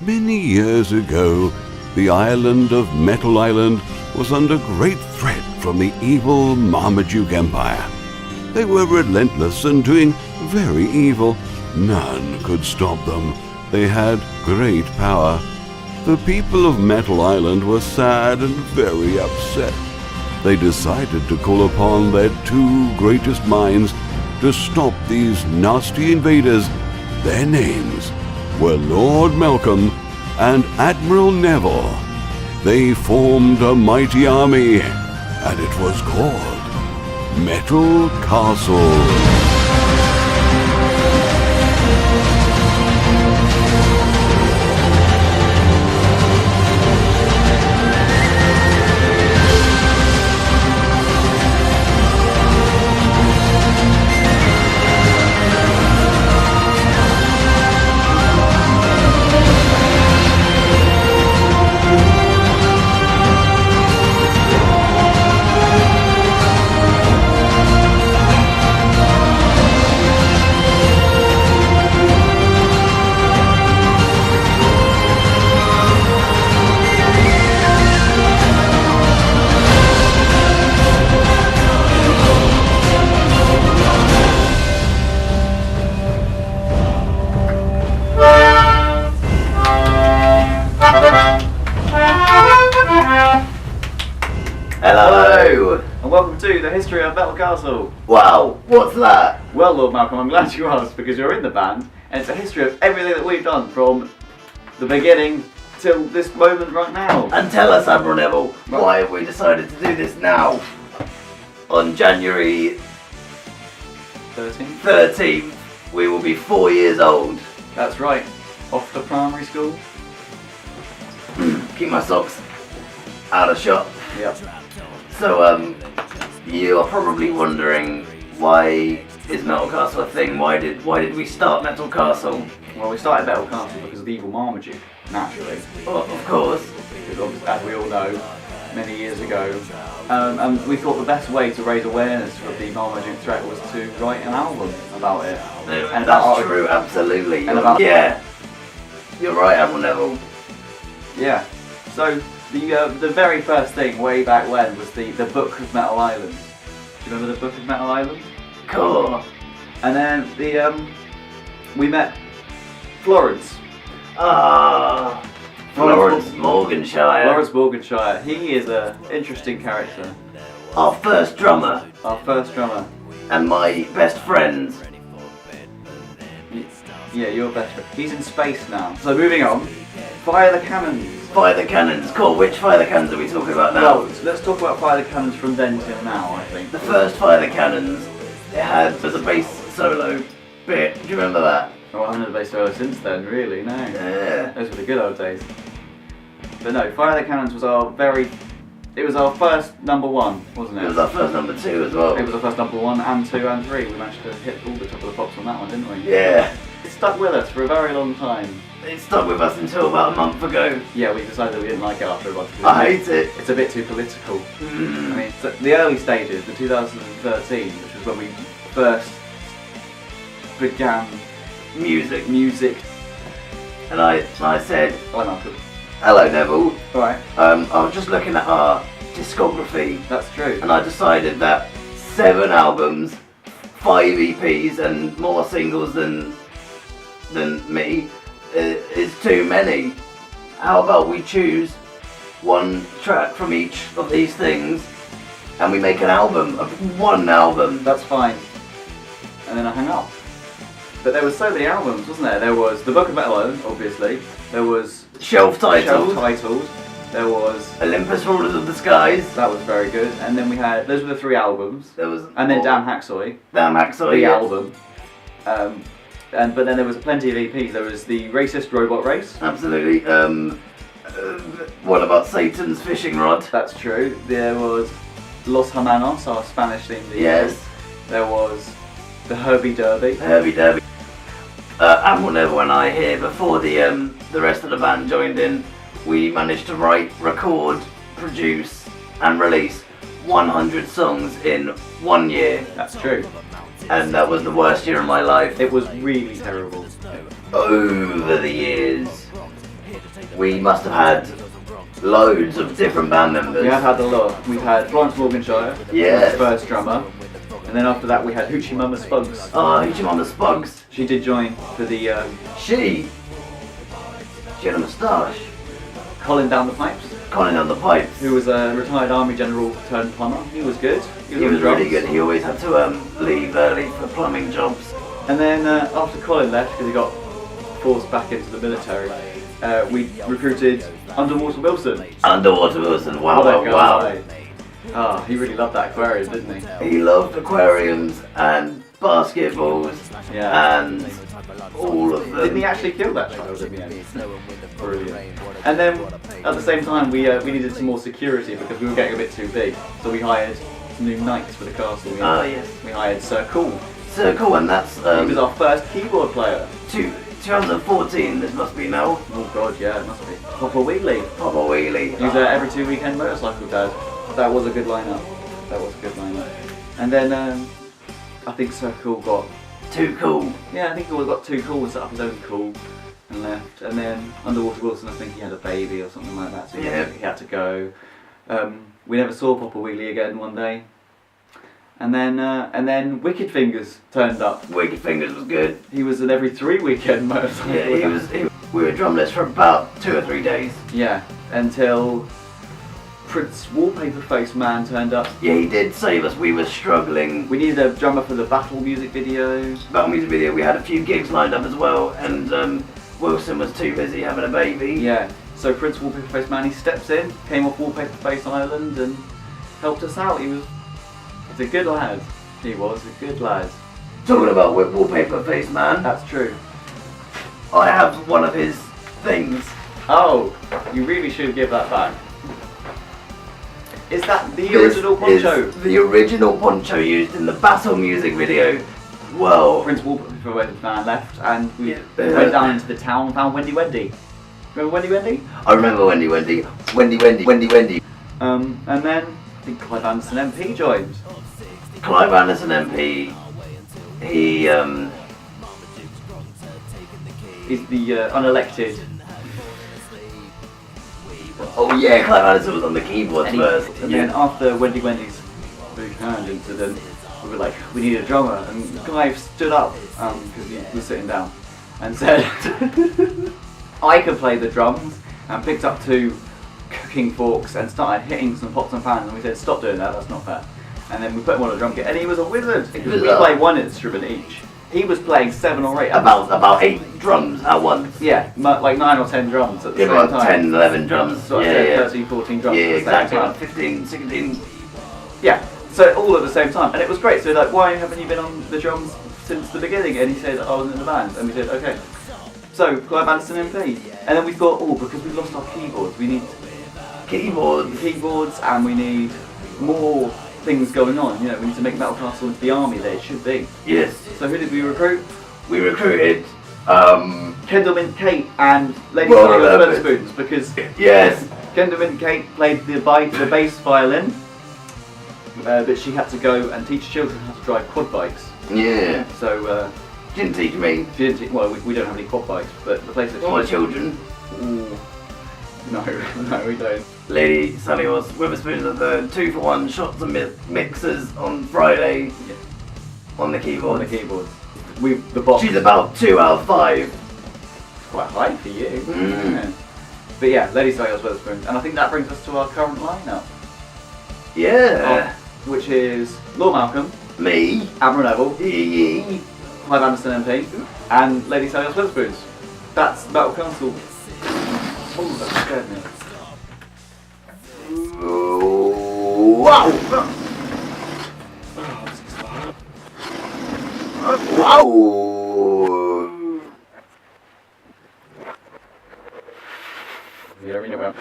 Many years ago, the island of Metal Island was under great threat from the evil Marmaduke Empire. They were relentless and doing very evil. None could stop them. They had great power. The people of Metal Island were sad and very upset. They decided to call upon their two greatest minds to stop these nasty invaders. Their names were Lord Malcolm and Admiral Neville. They formed a mighty army, and it was called Metal CaSTLe. Hello! And welcome to the history of Metal CaSTLe. Wow, what's that? Well, Lord Malcolm, I'm glad you asked because you're in the band, and it's a history of everything that we've done from the beginning till this moment right now. And tell us, Admiral Neville, why have we decided to do this now? On January 13th, we will be 4 years old. That's right, off to primary school. Keep my socks out of shot. Yep. So, you are probably wondering, why is Metal CaSTLe a thing? Why did we start Metal CaSTLe? Well, we started Metal CaSTLe because of the evil Marmaduke, naturally. Well, of course. Because, as we all know, many years ago, and we thought the best way to raise awareness of the Marmaduke threat was to write an album about it. And that's true, absolutely. Yeah, you're right, Admiral Neville. Yeah. So the very first thing way back when was the Book of Metal Island. Do you remember the Book of Metal Island? Cool. And then we met Florence. Florence Morganshire. Florence Morganshire. He is an interesting character. Our first drummer. Our first drummer. And my best friend. Yeah, your best friend. He's in space now. So moving on. Fire the Cannons. Fire the Cannons. Cool. Which Fire the Cannons are we talking about now? Well, let's talk about Fire the Cannons from then till now, I think. The first Fire the Cannons, it had the bass solo bit. Do you remember that? Well, I haven't had a bass solo since then, really, no. Yeah. Those were the good old days. But no, Fire the Cannons was it was our first number one, wasn't it? It was our first number two as well. It was our first number one and two and three. We managed to hit all the top of the pops on that one, didn't we? Yeah. It stuck with us for a very long time. It stuck with us until about a month ago. Yeah, we decided we didn't like it after a month. I hate it. It's a bit too political. I mean, so the early stages, the 2013, which was when we first began music. And I said, Hello, Malcolm. hello Neville. Alright. I was just looking at our discography. That's true. And I decided that 7 albums, 5 EPs and more singles than me is too many. How about we choose one track from each of these things and we make an album, one album? That's fine. And then I hung up. But there were so many albums, wasn't there? There was The Book of Metal Island, obviously. There was Shelf titled. There was Olympus Rulers of the Skies. That was very good. And then we had, those were the 3 albums. There was. And then Damn Hacksoy. Damn Hacksoy. The album. But then there was plenty of EPs. There was the Racist Robot Race. Absolutely. What about Satan's Fishing Rod? That's true. There was Los Hermanos, our Spanish theme. Yes. There was the Herbie Derby. Admiral Neville and I here, before the rest of the band joined in, we managed to write, record, produce and release 100 songs in 1 year. That's true. And that was the worst year of my life. It was really terrible. Over the years, we must have had loads of different band members. We have had a lot. We've had Florence Morganshire, Yes. first drummer, and then after that we had Hoochie Mama Spugs. Oh, Hoochie Mama Spugs. She did join for the She had a moustache. Colin Down the Pipes, Colin on the pipes. who was a retired army general turned plumber. He was good. He on was the drums. really good. He always had to leave early for plumbing jobs. And then after Colin left, because he got forced back into the military, we recruited Underwater Wilson. Underwater Wilson. Wow, What a wow, guy. Ah, he really loved that aquarium, didn't he? wow. He loved aquariums and basketballs Yeah. and all of them. Didn't he actually kill that child in the end? Brilliant. And then at the same time, we needed some more security because we were getting a bit too big. So we hired some new knights for the castle. Oh, yes. We hired Sir Cool. So cool, and that's He was our first keyboard player. 2014. This must be now. Oh god, yeah, it must be. Papa Wheelie. Papa Wheelie. He was every 2 weekend motorcycle dad. That was a good lineup. That was a good lineup. And then I think Sir Cool got. Too cool. Yeah, I think he got too cool and set up his own cool and left. And then Underwater Wilson, I think he had a baby or something like that, so he had to go. We never saw Papa Wheelie again one day. And then Wicked Fingers turned up. Wicked Fingers was good. He was an every 3 weekend motorcycle. Yeah, we were drumless for about 2 or 3 days. Yeah, until Prince Wallpaper Face Man turned up. Yeah, he did save us. We were struggling. We needed a drummer for the Battle music video. Battle music video. We had a few gigs lined up as well, and Wilson was too busy having a baby. Yeah, so Prince Wallpaper Face Man, he steps in, came off Wallpaper Face Island and helped us out. He's a good lad. He was a good lad. Talking about Wallpaper Face Man, That's true. I have one of his things. Oh, you really should give that back. Is that the This original poncho? is the original poncho used in the Battle music video. Well, Prince Wallpaper Face Man left and we Yeah. went down into the town and found Wendy Wendy. Remember Wendy Wendy? I remember Wendy. And then I think Clive Anderson MP joined. Clive Anderson MP. He He's the unelected. Oh yeah, Clive Anderson was on the keyboards first. And then after Wendy Wendy's big hand incident, we were like, we need a drummer. And Clive stood up, because he was sitting down, and said, I could play the drums, and picked up 2 cooking forks and started hitting some pots and pans. And we said, stop doing that, that's not fair. And then we put him on a drum kit, and he was a wizard. Because we play 1 instrument each. He was playing 7 or 8. About 8 drums at once. Yeah, like 9 or 10 drums at the same about time. 10, 11 drums. So I said 13, 14 drums Yeah, at the same exactly. time. About 15, 16. Yeah, so all at the same time, and it was great. So like, why haven't you been on the drums since the beginning? And he said, I was in the band, and we said, okay. So Clive Anderson MP, and then we thought, oh, because we've lost our keyboards, we need keyboards, and we need more things going on. You know, we need to make Metal Castle into the army that it should be. Yes. So who did we recruit? We recruited. Kendall Mint Kate and Lady Well, Sonny I with love it. Spoons, because Yes. Kendall Mint Kate played the bass violin, but she had to go and teach children how to drive quad bikes. Yeah. So Didn't teach me. she didn't teach, well, we don't have any quad bikes, but the place that Or my she children. Ooh. No, no, we don't. Lady Sally was Witherspoons at the 2-for-1 shots and mixers on Friday Yeah. on the On keyboard. the keyboard. The box. She's about 2 out of 5. Quite high for you. Mm. Yeah. But yeah, Lady Sally was Witherspoons, and I think that brings us to our current lineup, Yeah. which is Lord Malcolm, Me. Admiral Neville, Yee. Clive Anderson MP, and Lady Sally Witherspoons. That's Metal Castle. Oh, that scared me. Wow. Wow. Yeah, we know about.